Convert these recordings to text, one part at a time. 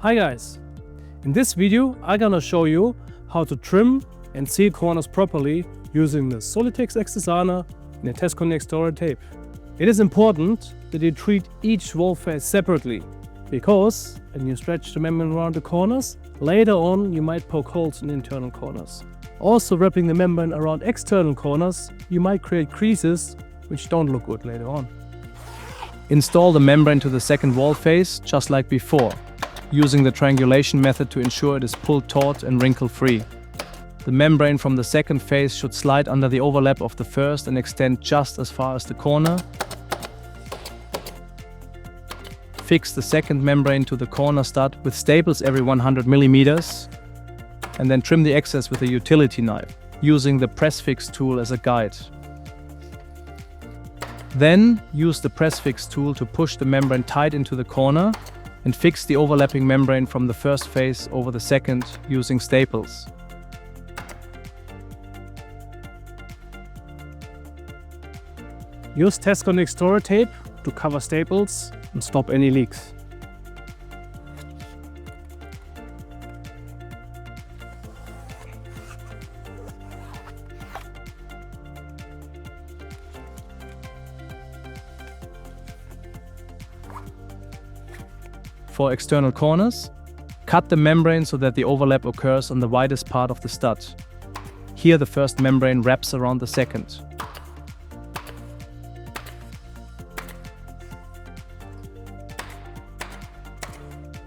Hi guys! In this video I'm gonna show you how to trim and seal corners properly using the Solitex Extasana and the TESCON EXTORA tape. It is important that you treat each wall face separately, because when you stretch the membrane around the corners, later on you might poke holes in internal corners. Also, wrapping the membrane around external corners, you might create creases which don't look good later on. Install the membrane to the second wall face just like before, using the triangulation method to ensure it is pulled taut and wrinkle-free. The membrane from the second face should slide under the overlap of the first and extend just as far as the corner. Fix the second membrane to the corner stud with staples every 100 mm, and then trim the excess with a utility knife, using the PRESSFIX tool as a guide. Then use the PRESSFIX tool to push the membrane tight into the corner and fix the overlapping membrane from the first face over the second using staples. Use TESCON EXTORA tape to cover staples and stop any leaks. For external corners, cut the membrane so that the overlap occurs on the widest part of the stud. Here the first membrane wraps around the second.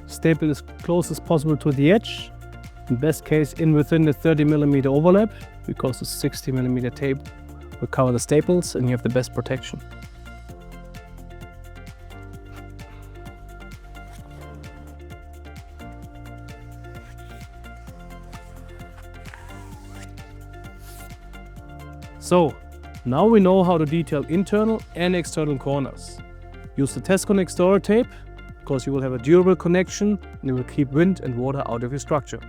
Staple as close as possible to the edge, in best case within the 30 mm overlap, because the 60 mm tape will cover the staples and you have the best protection. So, now we know how to detail internal and external corners. Use the TESCON EXTORA tape, because you will have a durable connection and it will keep wind and water out of your structure.